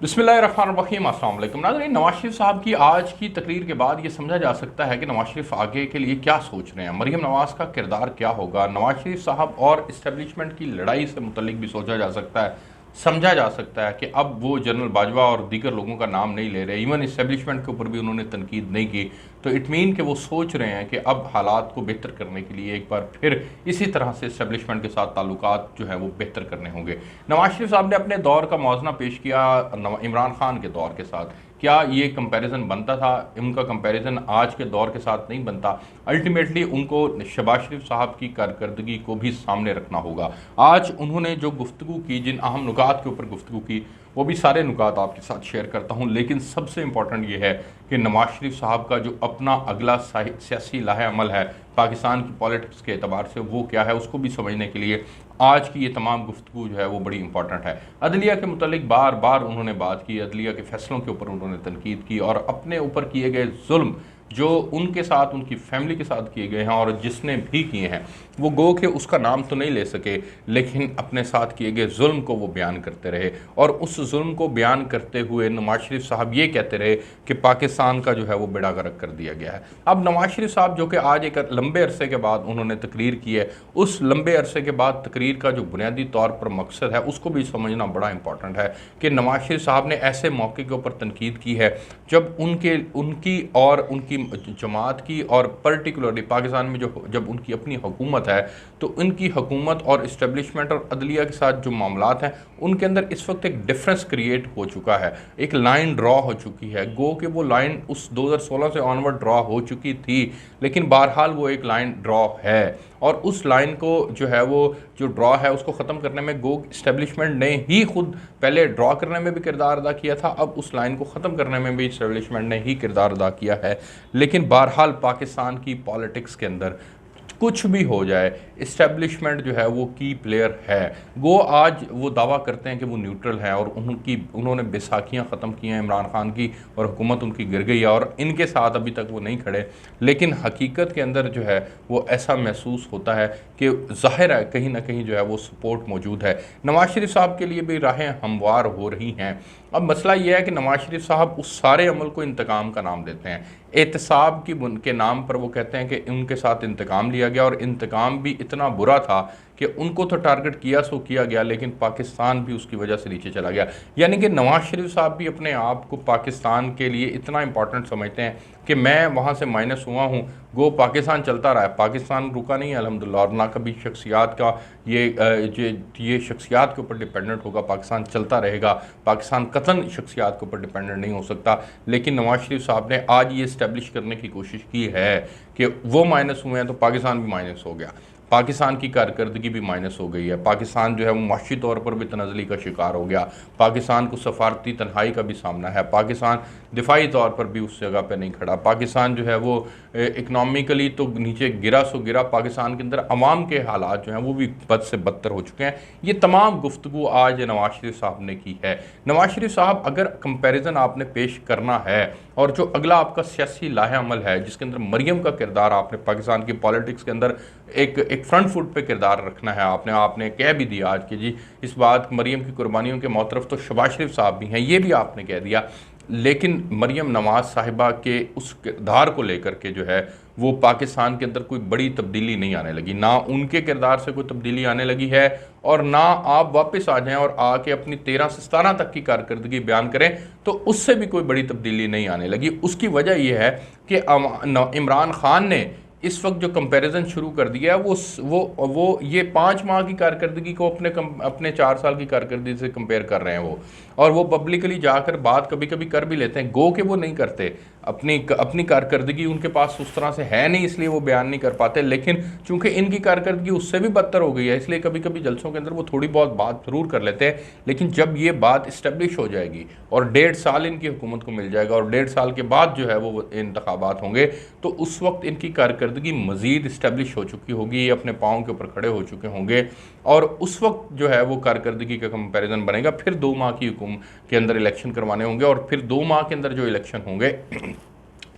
बिस्मिल्लाहिर्रहमानिर्रहीम। अस्सलाम वालेकुम नाज़रीन, नवाज शरीफ साहब की आज की तकरीर के बाद ये समझा जा सकता है कि नवाज शरीफ आगे के लिए क्या सोच रहे हैं। मरीम नवाज का किरदार क्या होगा। नवाज शरीफ साहब और इस्टेब्लिशमेंट की लड़ाई से मुतल्लिक भी सोचा जा सकता है, समझा जा सकता है कि अब वो जनरल बाजवा और दीगर लोगों का नाम नहीं ले रहे। इवन इस्टेब्लिशमेंट के ऊपर भी उन्होंने तनकीद नहीं की, तो इट मीन कि वो सोच रहे हैं कि अब हालात को बेहतर करने के लिए एक बार फिर इसी तरह से इस्टेब्लिशमेंट के साथ ताल्लुकात जो है वो बेहतर करने होंगे। नवाज शरीफ साहब ने अपने दौर का मौजना पेश किया इमरान खान के दौर के साथ। क्या ये कंपैरिजन बनता था? उनका कंपैरिजन आज के दौर के साथ नहीं बनता। अल्टीमेटली उनको शहबाज शरीफ साहब की कारकर्दगी को भी सामने रखना होगा। आज उन्होंने जो गुफ्तगू की, जिन अहम नुकात के ऊपर गुफ्तगू की, वो भी सारे नुकात आपके साथ शेयर करता हूँ। लेकिन सबसे इंपॉर्टेंट ये है कि नवाज शरीफ साहब का जो अपना अगला सियासी लाहे अमल है पाकिस्तान की पॉलिटिक्स के अतबार से, वो क्या है, उसको भी समझने के लिए आज की ये तमाम गुफ्तगू जो है वो बड़ी इंपॉर्टेंट है। अदलिया के मुतालिक बार बार उन्होंने बात की, अदलिया के फैसलों के ऊपर उन्होंने तनकीद की और अपने ऊपर किए गए जुल्म जो उनके साथ, उनकी फैमिली के साथ किए गए हैं और जिसने भी किए हैं, वो गो के उसका नाम तो नहीं ले सके, लेकिन अपने साथ किए गए जुल्म को वो बयान करते रहे। और उस जुल्म को बयान करते हुए नवाज शरीफ साहब ये कहते रहे कि पाकिस्तान का जो है वो बेड़ा गर्क कर दिया गया है। अब नवाज शरीफ साहब जो कि आज एक लंबे अरसे के बाद उन्होंने तकरीर की है, उस लंबे अरसे के बाद तकरीर का जो बुनियादी तौर पर मकसद है उसको भी समझना बड़ा इंपॉर्टेंट है कि नवाज शरीफ साहब ने ऐसे मौके के ऊपर तनकीद की है जब उनकी और उनकी जमात की और पर्टिकुलरली पाकिस्तान में जो जब उनकी अपनी हुकूमत है, तो इनकी हुकूमत और इस्टेब्लिशमेंट और अदलिया के साथ जो मामलात हैं उनके अंदर इस वक्त एक डिफरेंस क्रिएट हो चुका है, एक लाइन ड्रॉ हो चुकी है। गो कि वो लाइन उस 2016 से ऑनवर्ड ड्रॉ हो चुकी थी, लेकिन बहरहाल वो एक लाइन ड्रॉ है और उस लाइन को जो है वो जो ड्रॉ है उसको ख़त्म करने में गो इस्टेब्लिशमेंट ने ही खुद पहले ड्रॉ करने में भी किरदार अदा किया था, अब उस लाइन को ख़त्म करने में भी इस्टेब्लिशमेंट ने ही किरदार अदा किया है। लेकिन बहरहाल पाकिस्तान की पॉलिटिक्स के अंदर कुछ भी हो जाए, इस्टेब्लिशमेंट जो है वो की प्लेयर है। वो आज वो दावा करते हैं कि वो न्यूट्रल हैं और उन्होंने बैसाखियाँ ख़त्म की हैं इमरान खान की और हुकूमत उनकी गिर गई है और इनके साथ अभी तक वो नहीं खड़े, लेकिन हकीकत के अंदर जो है वो ऐसा महसूस होता है कि ज़ाहिर है कहीं ना कहीं जो है वो सपोर्ट मौजूद है। नवाज शरीफ साहब के लिए भी राहें हमवार हो रही हैं। अब मसला यह है कि नवाज शरीफ साहब उस सारे अमल को इंतकाम का नाम देते हैं। एहतसाब के नाम पर वो कहते हैं कि उनके साथ इंतकाम लिया गया और इंतकाम भी इतना बुरा था कि उनको तो टारगेट किया सो किया गया, लेकिन पाकिस्तान भी उसकी वजह से नीचे चला गया। यानी कि नवाज शरीफ साहब भी अपने आप को पाकिस्तान के लिए इतना इंपॉर्टेंट समझते हैं कि मैं वहाँ से माइनस हुआ हूँ, गो पाकिस्तान चलता रहा है, पाकिस्तान रुका नहीं है अल्हम्दुलिल्लाह, और ना कभी शख्सियात का ये शख्सियात के ऊपर डिपेंडेंट होगा, पाकिस्तान चलता रहेगा, पाकिस्तान कतन शख्सियात के ऊपर डिपेंडेंट नहीं हो सकता। लेकिन नवाज शरीफ साहब ने आज ये इस्टेब्लिश करने की कोशिश की है कि वो माइनस हुए हैं तो पाकिस्तान भी माइनस हो गया, पाकिस्तान की कारकर्दगी भी माइनस हो गई है, पाकिस्तान जो है वो माशी तौर पर भी तनज़ली का शिकार हो गया, पाकिस्तान को सफारती तन्हाई का भी सामना है, पाकिस्तान दिफाई तौर पर भी उस जगह पे नहीं खड़ा, पाकिस्तान जो है वो इकनॉमिकली तो नीचे गिरा सो गिरा, पाकिस्तान के अंदर अवाम के हालात जो हैं वो भी बद से बदतर हो चुके हैं। ये तमाम गुफ्तगू आज नवाज शरीफ साहब ने की है। नवाज शरीफ साहब अगर कंपेरिजन आपने पेश करना है और जो अगला आपका सियासी लाहे अमल है जिसके अंदर मरियम का किरदार आपने पाकिस्तान की पॉलिटिक्स के अंदर एक फ्रंट फुट पे किरदार रखना है, आपने कह भी दिया आज कि जी इस बात मरियम की कुर्बानियों के मौतरफ तो शहबाज शरीफ साहब भी हैं, ये भी आपने कह दिया, लेकिन मरियम नवाज साहिबा के उस किरदार को लेकर के जो है वो पाकिस्तान के अंदर कोई बड़ी तब्दीली नहीं आने लगी, ना उनके किरदार से कोई तब्दीली आने लगी है और ना आप वापस आ जाएं और आके अपनी 13 से 17 तक की कारकर्दगी बयान करें तो उससे भी कोई बड़ी तब्दीली नहीं आने लगी। उसकी वजह यह है कि इमरान खान ने इस वक्त जो कंपैरिजन शुरू कर दिया है वो ये 5 माह की कारकर्दगी को अपने 4 साल की कारकर्दगी से कंपेयर कर रहे हैं वो, और वो पब्लिकली जाकर बात कभी कभी कर भी लेते हैं, गो के वो नहीं करते, अपनी कारकर्दगी उनके पास उस तरह से है नहीं इसलिए वो बयान नहीं कर पाते, लेकिन चूंकि इनकी कारकर्दगी उससे भी बदतर हो गई है इसलिए कभी कभी जलसों के अंदर वो थोड़ी बहुत बात जरूर कर लेते हैं। लेकिन जब ये बात इस्टेब्लिश हो जाएगी और 1.5 साल इनकी हुकूमत को मिल जाएगा और 1.5 साल के बाद जो है वो इंतखाबात होंगे, तो उस वक्त इनकी कारकर्दगी मज़ीद इस्टेब्लिश हो चुकी होगी, ये अपने पाँव के ऊपर खड़े हो चुके होंगे और उस वक्त जो है वो कारकर्दगी का कंपैरिजन बनेगा। फिर 2 माह की हुकूमत के अंदर इलेक्शन करवाने होंगे और फिर 2 माह के अंदर जो इलेक्शन होंगे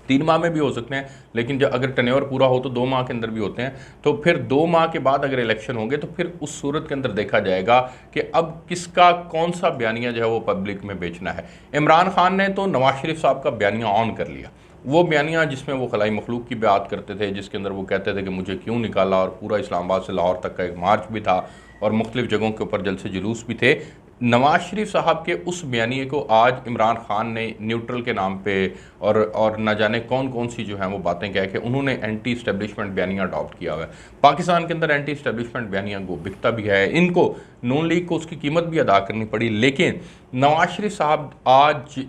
3 माह में भी हो सकते हैं, लेकिन जब अगर टेन्योर पूरा हो तो 2 माह के अंदर भी होते हैं। तो फिर 2 माह के बाद अगर इलेक्शन होंगे तो फिर उस सूरत के अंदर देखा जाएगा कि अब किसका कौन सा बयानिया जो है वो पब्लिक में बेचना है। इमरान खान ने तो नवाज शरीफ साहब का बयानिया ऑन कर लिया, वो बयानिया जिसमें वो खलाई मखलूक की बात करते थे, जिसके अंदर वो कहते थे कि मुझे क्यों निकाला, और पूरा इस्लामाबाद से लाहौर तक का एक मार्च भी था और मुख्तलिफ जगहों के ऊपर जलसे जुलूस भी थे। नवाज शरीफ साहब के उस बयानिए को आज इमरान खान ने न्यूट्रल के नाम पे और न जाने कौन कौन सी जो है वो बातें कह के उन्होंने एंटी इस्टेब्लिशमेंट बयानिया अडॉप्ट किया हुआ है। पाकिस्तान के अंदर एंटी इस्टेब्लिशमेंट बयानिया को बिकता भी है, इनको नून लीग को उसकी कीमत भी अदा करनी पड़ी। लेकिन नवाज शरीफ साहब आज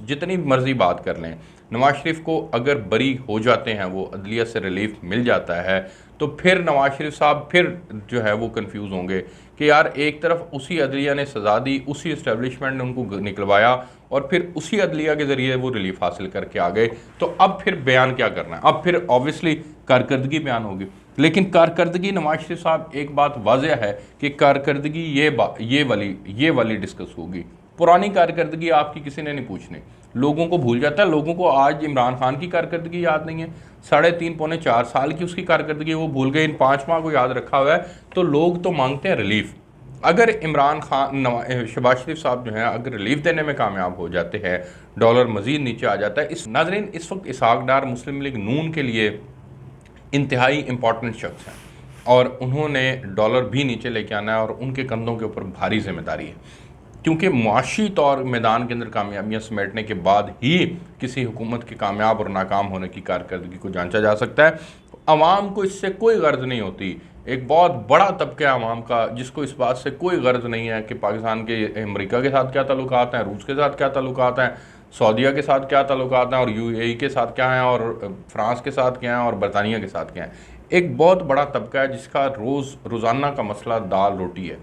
जितनी मर्जी बात कर लें, नवाज शरीफ को अगर बरी हो जाते हैं, वो अदलिया से रिलीफ मिल जाता है, तो फिर नवाज शरीफ साहब फिर जो है वो कंफ्यूज होंगे कि यार एक तरफ उसी अदलिया ने सज़ा दी, उसी इस्टेब्लिशमेंट ने उनको निकलवाया और फिर उसी अदलिया के ज़रिए वो रिलीफ हासिल करके आ गए, तो अब फिर बयान क्या करना है। अब फिर ऑब्वियसली कारकर्दगी बयान होगी, लेकिन कारकर्दगी नवाज शरीफ साहब एक बात वाज़ह है कि कारकर्दगी ये वाली डिस्कस होगी। पुरानी कारकर्दगी आपकी किसी ने नहीं पूछनी, लोगों को भूल जाता है। लोगों को आज इमरान खान की कारकर्दगी याद नहीं है, 3.5 पौने 4 साल की उसकी कारकर्दगी वो भूल गए, इन 5 माह को याद रखा हुआ है। तो लोग तो मांगते हैं रिलीफ। अगर इमरान खान शहबाज शरीफ साहब जो हैं अगर रिलीफ देने में कामयाब हो जाते हैं, डॉलर मजीद नीचे आ जाता है। इस नाज़रीन, इस वक्त इसहाक डार मुस्लिम लीग नून के लिए इंतहाई इंपॉर्टेंट शख्स हैं और उन्होंने डॉलर भी नीचे लेके आना है और उनके कंधों के ऊपर भारी जिम्मेदारी है, क्योंकि मुआशी तौर मैदान के अंदर कामयाबियाँ समेटने के बाद ही किसी हुकूमत के कामयाब और नाकाम होने की कारकर्दगी को जांचा जा सकता है। अवाम को इससे कोई गर्ज नहीं होती। एक बहुत बड़ा तबका है अवाम का जिसको इस बात से कोई गर्ज नहीं है कि पाकिस्तान के अमेरिका के साथ क्या ताल्लुकात हैं, रूस के साथ क्या ताल्लुकात हैं, सऊदीया के साथ क्या ताल्लुकात हैं और यूएई के साथ क्या हैं और फ्रांस के साथ क्या हैं और बरतानिया के साथ क्या हैं। एक बहुत बड़ा तबका है जिसका रोज़ाना का मसला दाल रोटी है,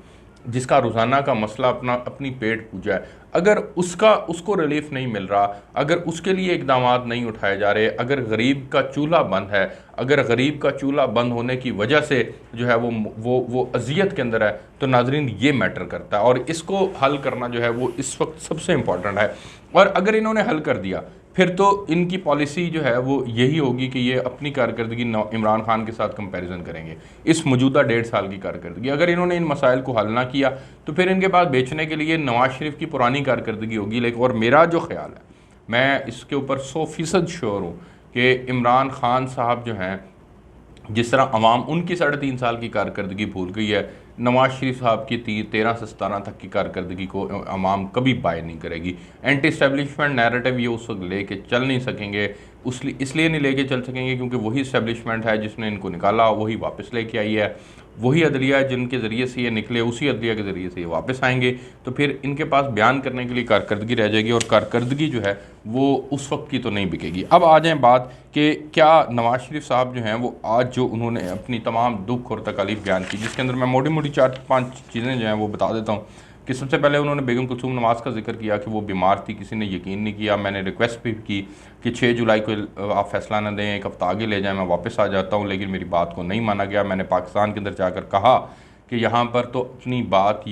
जिसका रोज़ाना का मसला अपनी पेट पूजा है। अगर उसको रिलीफ नहीं मिल रहा, अगर उसके लिए इकदाम नहीं उठाए जा रहे, अगर गरीब का चूल्हा बंद है, अगर गरीब का चूल्हा बंद होने की वजह से जो है वो अजियत के अंदर है, तो नाजरीन ये मैटर करता है और इसको हल करना जो है वो इस वक्त सबसे इम्पॉर्टेंट है। और अगर इन्होंने हल कर दिया फिर तो इनकी पॉलिसी जो है वो यही होगी कि ये अपनी कारकर्दगी इमरान खान के साथ कंपैरिजन करेंगे, इस मौजूदा 1.5 साल की कारकर्दगी। अगर इन्होंने इन मसाइल को हल ना किया तो फिर इनके पास बेचने के लिए नवाज शरीफ की पुरानी कारकर्दगी होगी। लेकिन और मेरा जो ख्याल है, मैं इसके ऊपर 100% श्योर हूँ कि इमरान खान साहब जो हैं, जिस तरह अवाम उनकी 3.5 साल की कारकर्दगी भूल गई है, नवाज शरीफ साहब की 13 से 17 तक की कारकर्दगी को अवाम कभी बाय नहीं करेगी। एंटी इस्टेब्लिशमेंट नैरेटिव ये उस वक्त लेके चल नहीं सकेंगे, इसलिए नहीं लेके चल सकेंगे क्योंकि वही इस्टेब्लिशमेंट है जिसने इनको निकाला, वही वापस लेके आई है, वही अदलिया जिनके ज़रिए से ये निकले, उसी अदलिया के ज़रिए से ये वापस आएंगे। तो फिर इनके पास बयान करने के लिए कारकर्दगी रह जाएगी और कारकर्दगी जो है वो उस वक्त की तो नहीं बिकेगी। अब आ जाएँ बात कि क्या नवाज शरीफ साहब जो हैं वो आज जो उन्होंने अपनी तमाम दुख और तकालीफ बयान की, जिसके अंदर मैं मोटी मोटी 4-5 चीज़ें जो हैं वो बता देता हूँ। कि सबसे पहले उन्होंने बेगम कुलसूम नवाज़ का जिक्र किया कि वो बीमार थी, किसी ने यकीन नहीं किया। मैंने रिक्वेस्ट भी की कि 6 जुलाई को आप फैसला न दें, एक हफ्ता आगे ले जाएं, मैं वापस आ जाता हूं, लेकिन मेरी बात को नहीं माना गया। मैंने पाकिस्तान के अंदर जाकर कहा कि यहाँ पर तो अपनी बात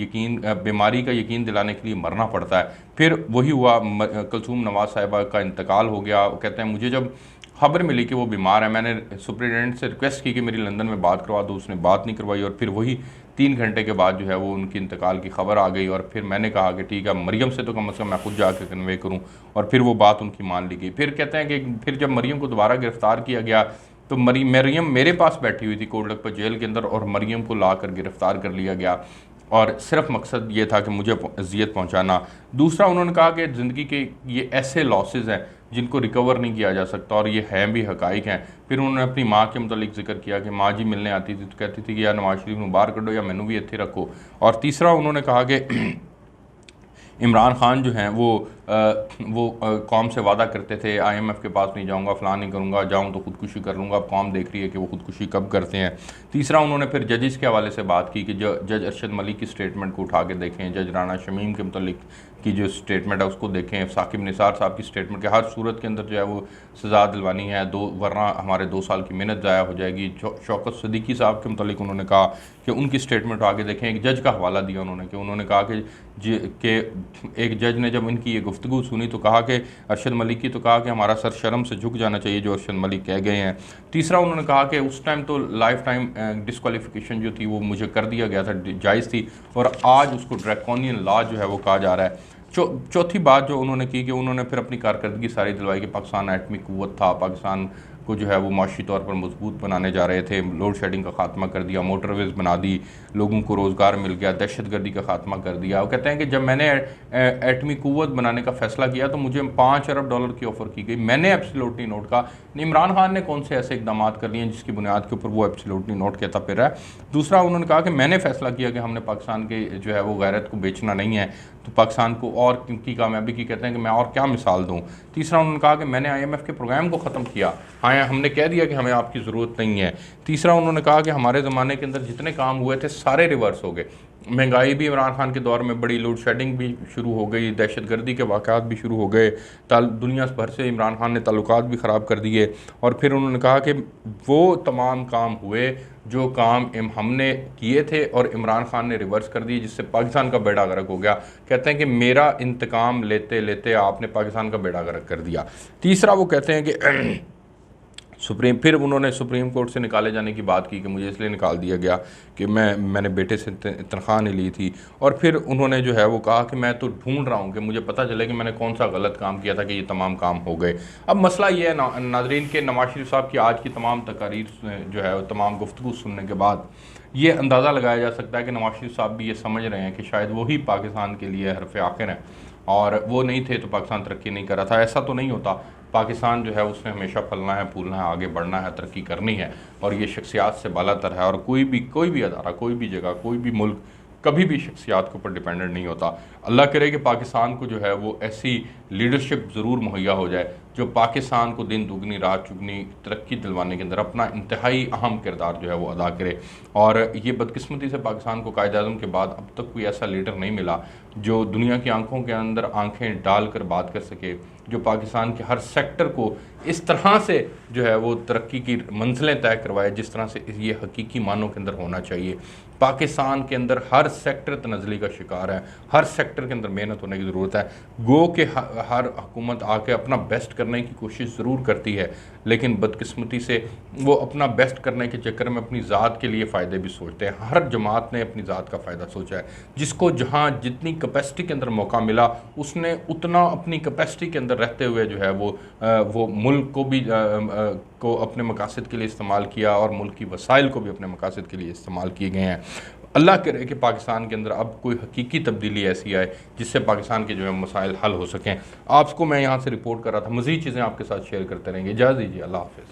बीमारी का यकीन दिलाने के लिए मरना पड़ता है। फिर वही हुआ, कुलसूम नवाज़ साहिबा का इंतकाल हो गया। वो कहते हैं मुझे जब खबर मिली कि वो बीमार है, मैंने सुप्रिटेंडेंट से रिक्वेस्ट की कि मेरी लंदन में बात करवा दो, उसने बात नहीं करवाई और फिर वही 3 घंटे के बाद जो है वो उनकी इंतकाल की खबर आ गई। और फिर मैंने कहा कि ठीक है, मरियम से तो कम से कम मैं खुद जाकर कन्वे करूं, और फिर वो बात उनकी मान ली गई। फिर कहते हैं कि फिर जब मरियम को दोबारा गिरफ़्तार किया गया तो मरियम मेरे पास बैठी हुई थी कोटलखपत जेल के अंदर और मरियम को ला कर गिरफ़्तार कर लिया गया और सिर्फ मकसद ये था कि मुझे अजियत पहुंचाना। दूसरा, उन्होंने कहा कि ज़िंदगी के ये ऐसे लॉसेस हैं जिनको रिकवर नहीं किया जा सकता और ये हैं भी हकाइक हैं। फिर उन्होंने अपनी माँ के मुतालिक जिक्र किया कि माँ जी मिलने आती थी तो कहती थी कि या नवाज शरीफ को बाहर करो या मैनू भी इत्थे रखो। और तीसरा, उन्होंने कहा कि इमरान खान जो हैं वो कौम से वादा करते थे IMF के पास नहीं जाऊंगा, फ़लाँ नहीं करूंगा, जाऊं तो ख़ुदकुशी कर लूँगा। अब कौम देख रही है कि वो ख़ुदकुशी कब करते हैं। तीसरा, उन्होंने फिर जजेस के हवाले से बात की कि जज अरशद मलिक की स्टेटमेंट को उठा के देखें, जज राना शमीम के मुतालिक की जो स्टेटमेंट है उसको देखें, साकिब निसार साहब की स्टेटमेंट के हर सूरत के अंदर जो है वो सज़ा दिलवानी है, वरना हमारे 2 साल की मेहनत ज़ाया हो जाएगी। शौकत सिद्दीकी साहब के मुतालिक उन्होंने कहा कि उनकी स्टेटमेंट आगे देखें। एक जज का हवाला दिया उन्होंने कहा कि एक जज ने जब इनकी ये गुफ्तगू सुनी तो कहा कि अरशद मलिक की, तो कहा कि हमारा सर शर्म से झुक जाना चाहिए जो अरशद मलिक कह गए हैं। तीसरा उन्होंने कहा कि उस टाइम तो लाइफ टाइम डिस्क्वालिफिकेशन जो थी वो मुझे कर दिया गया था, जायज़ थी, और आज उसको ड्रैकोनियन लॉ जो है वो कहा जा रहा है। चौथी बात जो उन्होंने की कि उन्होंने फिर अपनी कारकर्दगी सारी दिलवाई कि पाकिस्तान एटमी कुव्वत था, पाकिस्तान को जो है वो माशी तौर पर मजबूत बनाने जा रहे थे, लोड शेडिंग का खात्मा कर दिया, मोटरवेज बना दी, लोगों को रोज़गार मिल गया, दहशतगर्दी का खात्मा कर दिया। वो कहते हैं कि जब मैंने एटमी कुव्वत बनाने का फैसला किया तो मुझे $5 अरब की ऑफ़र की गई, मैंने एब्सोल्युटली नोट का। इमरान खान ने कौन से ऐसे इकदाम कर लिए हैं जिसकी बुनियाद के ऊपर वो एब्सोल्युटली नोट कहता फिर है। दूसरा उन्होंने कहा कि मैंने फैसला किया कि हमने पाकिस्तान के जो है वो गैरत को बेचना नहीं है, तो पाकिस्तान को और की कामयाबी की कहते हैं कि मैं और क्या मिसाल दूँ। तीसरा उन्होंने कहा कि मैंने IMF के प्रोग्राम को ख़त्म किया, हाँ हमने कह दिया कि हमें आपकी ज़रूरत नहीं है। तीसरा उन्होंने कहा कि हमारे ज़माने के अंदर जितने काम हुए थे सारे रिवर्स हो गए, महंगाई भी इमरान खान के दौर में बड़ी, लोड शेडिंग भी शुरू हो गई, दहशतगर्दी के वाक़यात भी शुरू हो गए, दुनिया भर से इमरान खान ने ताल्लुकात भी ख़राब कर दिए। और फिर उन्होंने कहा कि वो तमाम काम हुए जो काम हमने किए थे और इमरान खान ने रिवर्स कर दिए, जिससे पाकिस्तान का बेड़ा गर्क हो गया। कहते हैं कि मेरा इंतकाम लेते लेते आपने पाकिस्तान का बेड़ा गर्क कर दिया। तीसरा वो कहते हैं कि फिर उन्होंने सुप्रीम कोर्ट से निकाले जाने की बात की कि मुझे इसलिए निकाल दिया गया कि मैंने बेटे से तनख्वाह नहीं ली थी। और फिर उन्होंने जो है वो कहा कि मैं तो ढूंढ रहा हूँ कि मुझे पता चले कि मैंने कौन सा गलत काम किया था कि ये तमाम काम हो गए। अब मसला ये है नाज़रीन के नवाज शरीफ साहब की आज की तमाम तकारीर जो है तमाम गुफ्तगू सुनने के बाद ये अंदाज़ा लगाया जा सकता है कि नवाज शरीफ साहब भी ये समझ रहे हैं कि शायद वही पाकिस्तान के लिए हरफ आखिर है, और वो नहीं थे तो पाकिस्तान तरक्की नहीं कर रहा था। ऐसा तो नहीं होता, पाकिस्तान जो है उसने हमेशा फलना है, फूलना है, आगे बढ़ना है, तरक्की करनी है, और ये शख्सियात से बालातर है। और कोई भी अदारा, कोई भी जगह, कोई भी मुल्क कभी भी शख्सियात के ऊपर डिपेंडेंट नहीं होता। अल्लाह करे कि पाकिस्तान को जो है वो ऐसी लीडरशिप ज़रूर मुहैया हो जाए जो पाकिस्तान को दिन दुगनी रात चुगनी तरक्की दिलवाने के अंदर अपना इंतहाई अहम किरदार जो है वो अदा करे। और ये बदकिस्मती से पाकिस्तान को कायद आज़म के बाद अब तक कोई ऐसा लीडर नहीं मिला जो दुनिया की आंखों के अंदर आंखें डाल कर बात कर सके, जो पाकिस्तान के हर सेक्टर को इस तरह से जो है वो तरक्की की मंजिलें तय करवाए जिस तरह से ये हकीकी मानों के अंदर होना चाहिए। पाकिस्तान के अंदर हर सेक्टर तनज़ली का शिकार है, हर सेक्टर के अंदर मेहनत होने की ज़रूरत है। गो के हर हुकूमत आके अपना बेस्ट करने की कोशिश ज़रूर करती है, लेकिन बदकिस्मती से वो अपना बेस्ट करने के चक्कर में अपनी ज़ात के लिए फ़ायदे भी सोचते हैं। हर जमात ने अपनी ज़ात का फ़ायदा सोचा है, जिसको जहाँ जितनी कैपेसिटी के अंदर मौका मिला उसने उतना अपनी कैपेसिटी के अंदर रहते हुए जो है वो मुल्क को भी को अपने मकासद के लिए इस्तेमाल किया और मुल्क की वसाइल को भी अपने मकासद के लिए इस्तेमाल किए गए हैं। अल्लाह करे कि पाकिस्तान के अंदर अब कोई हकीकी तब्दीली ऐसी आए जिससे पाकिस्तान के जो है मसाइल हल हो सकें। आपको मैं यहाँ से रिपोर्ट कर रहा था, मज़ीद चीज़ें आपके साथ शेयर करते रहेंगे। इजाज़त दीजिए, अल्लाह हाफ़िज़।